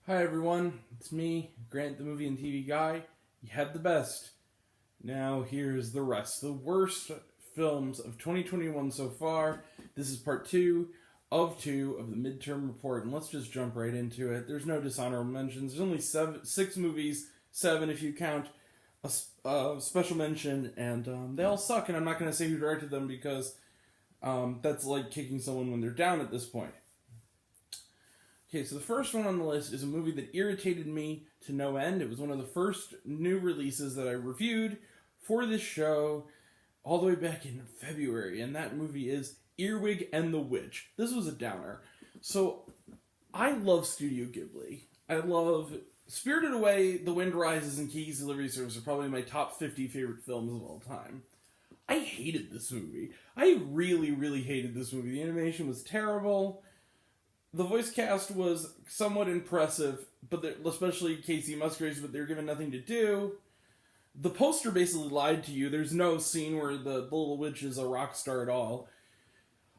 Hi everyone, it's me, Grant the movie and TV guy. You had the best. Now here's the rest. The worst films of 2021 so far. This is part two of the midterm report, and let's just jump right into it. There's no dishonorable mentions. There's only six movies, seven if you count a special mention, and they all suck, and I'm not going to say who directed them because that's like kicking someone when they're down at this point. Okay, so the first one on the list is a movie that irritated me to no end. It was one of the first new releases that I reviewed for this show all the way back in February, and that movie is Earwig and the Witch. This was a downer. So, I love Studio Ghibli. I love Spirited Away, The Wind Rises, and Kiki's Delivery Service are probably my top 50 favorite films of all time. I hated this movie. I really, really hated this movie. The animation was terrible. The voice cast was somewhat impressive, but especially Casey Musgraves, but they're given nothing to do. The poster basically lied to you. There's no scene where the little witch is a rock star at all.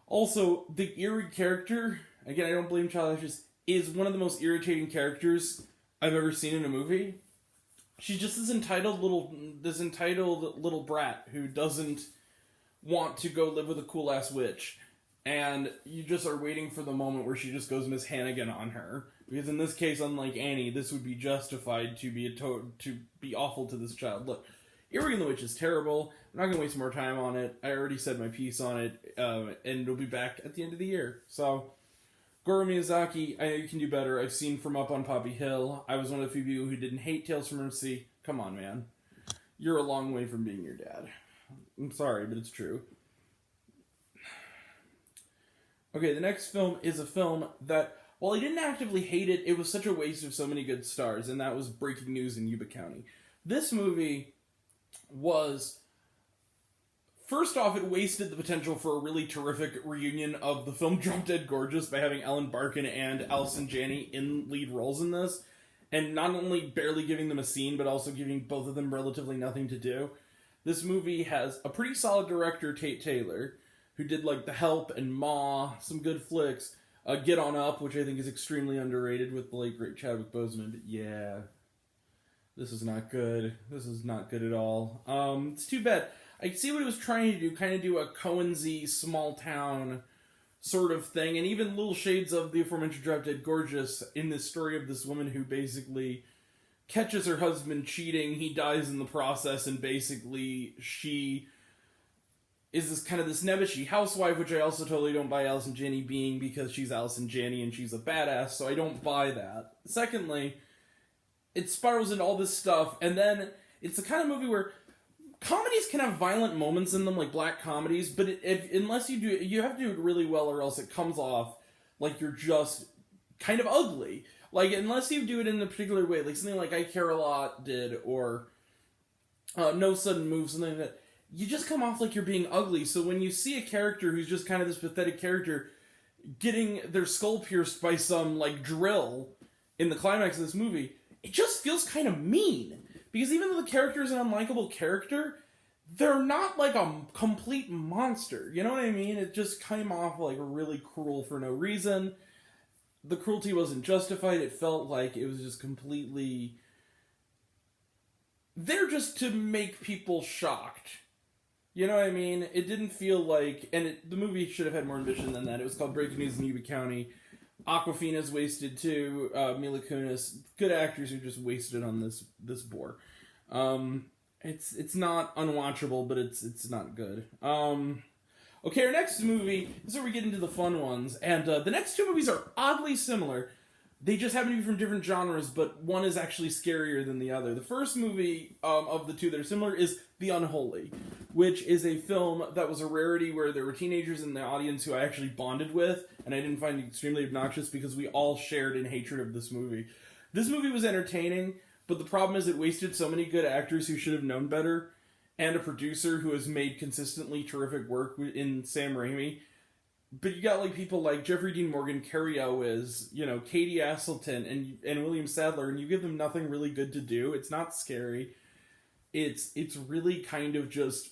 Also, the Earwig character, again, I don't blame Child Actors, is one of the most irritating characters I've ever seen in a movie. She's just this entitled little brat who doesn't want to go live with a cool ass witch. And you just are waiting for the moment where she just goes Miss Hannigan on her. Because in this case, unlike Annie, this would be justified to be awful to this child. Look, Earwig and the Witch is terrible. I'm not going to waste more time on it. I already said my piece on it, and it'll be back at the end of the year. So, Goro Miyazaki, I know you can do better. I've seen From Up on Poppy Hill. I was one of the few people who didn't hate Tales from Earthsea. Come on, man. You're a long way from being your dad. I'm sorry, but it's true. Okay, the next film is a film that, while I didn't actively hate it, it was such a waste of so many good stars, and that was Breaking News in Yuba County. This movie was, first off, it wasted the potential for a really terrific reunion of the film Drop Dead Gorgeous by having Ellen Barkin and Allison Janney in lead roles in this, and not only barely giving them a scene, but also giving both of them relatively nothing to do. This movie has a pretty solid director, Tate Taylor, who did like The Help and Ma, some good flicks. Get On Up, which I think is extremely underrated with the late great Chadwick Boseman. But yeah, this is not good. This is not good at all. It's too bad. I see what he was trying to do, kind of do a Coen-y small town sort of thing, and even little shades of the aforementioned Drop Dead Gorgeous in this story of this woman who basically catches her husband cheating. He dies in the process, and basically she is this kind of this nebbishy housewife, which I also totally don't buy Allison Janney being, because she's Allison Janney and she's a badass, so I don't buy that. Secondly, it spirals into all this stuff, and then it's the kind of movie where comedies can have violent moments in them, like black comedies, but unless you do it, you have to do it really well, or else it comes off like you're just kind of ugly. Like, unless you do it in a particular way, like something like I Care a Lot did, or No Sudden Moves, something like that, you just come off like you're being ugly. So when you see a character who's just kind of this pathetic character getting their skull pierced by some, like, drill in the climax of this movie, it just feels kind of mean. Because even though the character is an unlikable character, they're not, like, a complete monster. You know what I mean? It just came off, like, really cruel for no reason. The cruelty wasn't justified. It felt like it was just completely there just to make people shocked. You know what I mean? It didn't feel like, and the movie should have had more ambition than that. It was called Breaking News in Yuba County. Awkwafina's wasted too. Mila Kunis, good actors who just wasted on this bore. It's not unwatchable, but it's not good. Okay, our next movie, this is where we get into the fun ones, and the next two movies are oddly similar. They just happen to be from different genres, but one is actually scarier than the other. The first movie of the two that are similar is The Unholy, which is a film that was a rarity where there were teenagers in the audience who I actually bonded with, and I didn't find extremely obnoxious because we all shared in hatred of this movie. This movie was entertaining, but the problem is it wasted so many good actors who should have known better, and a producer who has made consistently terrific work in Sam Raimi. But you got like people like Jeffrey Dean Morgan, Cary Elwes, Katie Aselton, and William Sadler, and you give them nothing really good to do. It's not scary. It's really kind of just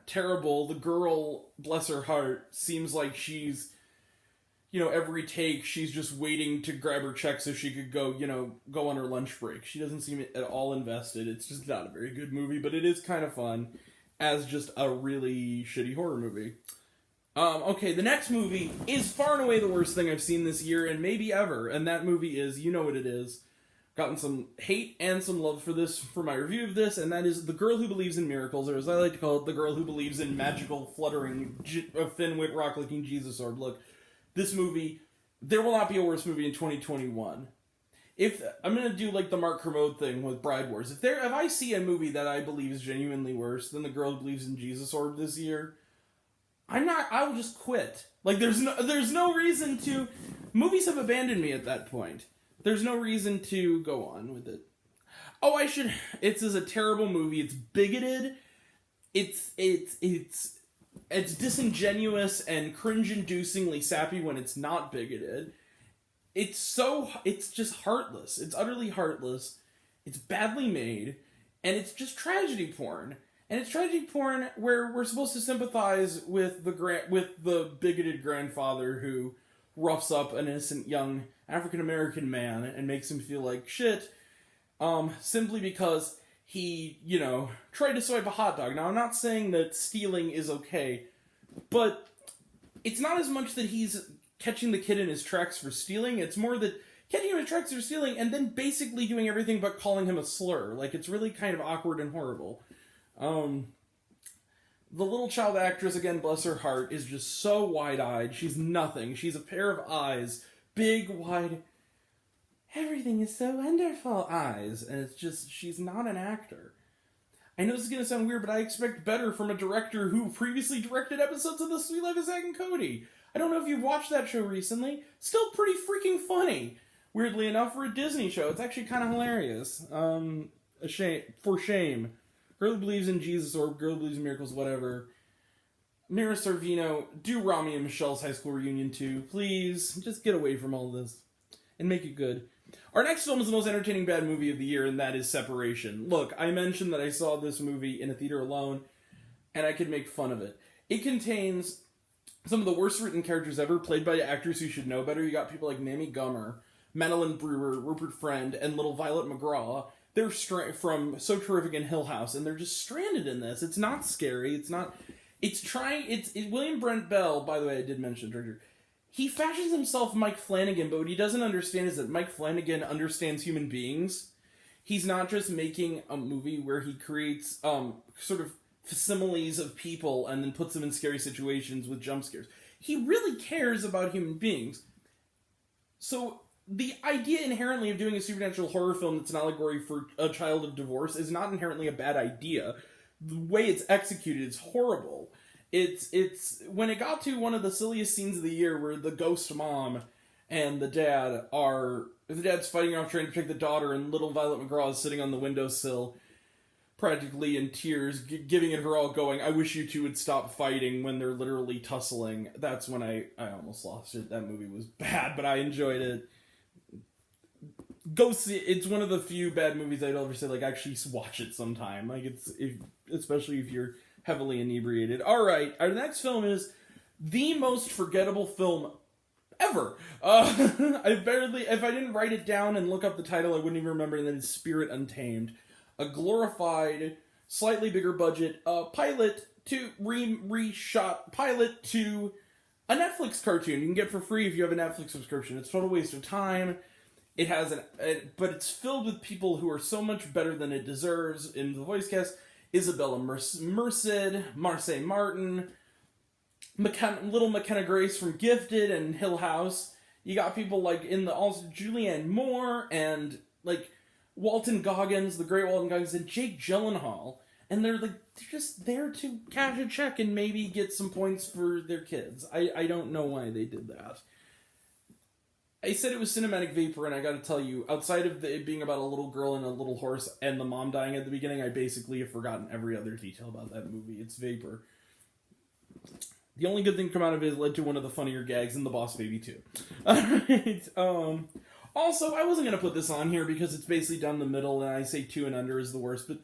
terrible. The girl, bless her heart, seems like she's every take she's just waiting to grab her check so she could go, go on her lunch break. She doesn't seem at all invested. It's just not a very good movie, but it is kind of fun as just a really shitty horror movie. Okay, the next movie is far and away the worst thing I've seen this year and maybe ever, and that movie is, you know what it is. Gotten some hate and some love for my review of this, and that is The Girl Who Believes in Miracles, or as I like to call it, The Girl Who Believes in Magical, Fluttering, Thin Wit, Rock-Licking Jesus Orb. Look, this movie, there will not be a worse movie in 2021. If I'm gonna do like the Mark Kermode thing with Bride Wars, if I see a movie that I believe is genuinely worse than The Girl Who Believes in Jesus Orb this year, I will just quit. Like there's no reason to. Movies have abandoned me at that point. There's no reason to go on with it. Oh, it's a terrible movie. It's bigoted. It's disingenuous and cringe-inducingly sappy when it's not bigoted. It's just heartless. It's utterly heartless. It's badly made, and it's just tragedy porn. And it's tragedy porn where we're supposed to sympathize with the bigoted grandfather who roughs up an innocent young African-American man and makes him feel like shit, simply because he, tried to swipe a hot dog. Now, I'm not saying that stealing is okay, but it's not as much that he's catching the kid in his tracks for stealing, it's more that catching him in his tracks for stealing and then basically doing everything but calling him a slur. Like, it's really kind of awkward and horrible. The little child actress, again, bless her heart, is just so wide-eyed. She's nothing. She's a pair of eyes. Big, wide, everything is so wonderful eyes. And it's just, she's not an actor. I know this is going to sound weird, but I expect better from a director who previously directed episodes of The Suite Life of Zack and Cody. I don't know if you've watched that show recently. Still pretty freaking funny. Weirdly enough, for a Disney show, it's actually kind of hilarious. For shame. Girl Who Believes in Jesus or Girl Who Believes in Miracles, whatever. Mira Sorvino, do Rami and Michelle's high school reunion too. Please, just get away from all this. And make it good. Our next film is the most entertaining bad movie of the year, and that is Separation. Look, I mentioned that I saw this movie in a theater alone, and I could make fun of it. It contains some of the worst written characters ever, played by actors who should know better. You got people like Mamie Gummer, Madeline Brewer, Rupert Friend, and little Violet McGraw. They're from So Terrific and Hill House, and they're just stranded in this. It's not scary. William Brent Bell, by the way, I did mention director. He fashions himself Mike Flanagan, but what he doesn't understand is that Mike Flanagan understands human beings. He's not just making a movie where he creates sort of facsimiles of people and then puts them in scary situations with jump scares. He really cares about human beings. So the idea inherently of doing a supernatural horror film that's an allegory for a child of divorce is not inherently a bad idea. The way it's executed is horrible. It's when it got to one of the silliest scenes of the year where the ghost mom and the dad's fighting off trying to protect the daughter, and little Violet McGraw is sitting on the windowsill practically in tears, giving it her all, going, I wish you two would stop fighting, when they're literally tussling. That's when I almost lost it. That movie was bad, but I enjoyed it. Go see it. It's one of the few bad movies I'd ever say, like, actually watch it sometime. Like, especially if you're heavily inebriated. Alright, our next film is the most forgettable film ever. If I didn't write it down and look up the title, I wouldn't even remember, and then it's Spirit Untamed. A glorified, slightly bigger budget, pilot to reshot pilot to a Netflix cartoon you can get for free if you have a Netflix subscription. It's a total waste of time. It has but it's filled with people who are so much better than it deserves. In the voice cast, Isabella Merced, Marseille Martin, little McKenna Grace from Gifted and Hill House. You got people like also Julianne Moore and like Walton Goggins, the great Walton Goggins, and Jake Gyllenhaal. And they're just there to cash a check and maybe get some points for their kids. I don't know why they did that. I said it was cinematic vapor, and I gotta tell you, outside of it being about a little girl and a little horse and the mom dying at the beginning, I basically have forgotten every other detail about that movie. It's vapor. The only good thing to come out of it led to one of the funnier gags in The Boss Baby 2. Alright, also, I wasn't gonna put this on here because it's basically down the middle, and I say 2 and under is the worst, but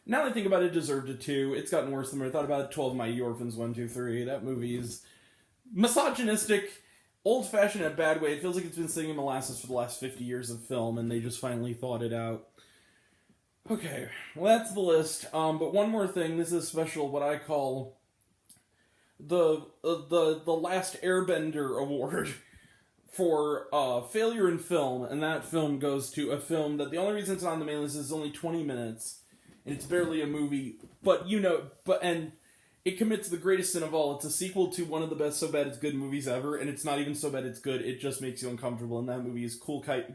now that I think about it, it deserved a 2. It's gotten worse than what I thought about. 12 Mighty Orphans 1, 2, 3. That movie is misogynistic, old-fashioned in a bad way. It feels like it's been sitting in molasses for the last 50 years of film, and they just finally thought it out. Okay, well, that's the list. But one more thing. This is special, what I call the Last Airbender Award for failure in film, and that film goes to a film that the only reason it's on the main list is only 20 minutes, and it's barely a movie, and it commits the greatest sin of all. It's a sequel to one of the best So Bad It's Good movies ever, and it's not even so bad it's good, it just makes you uncomfortable, and that movie is Cool Kite.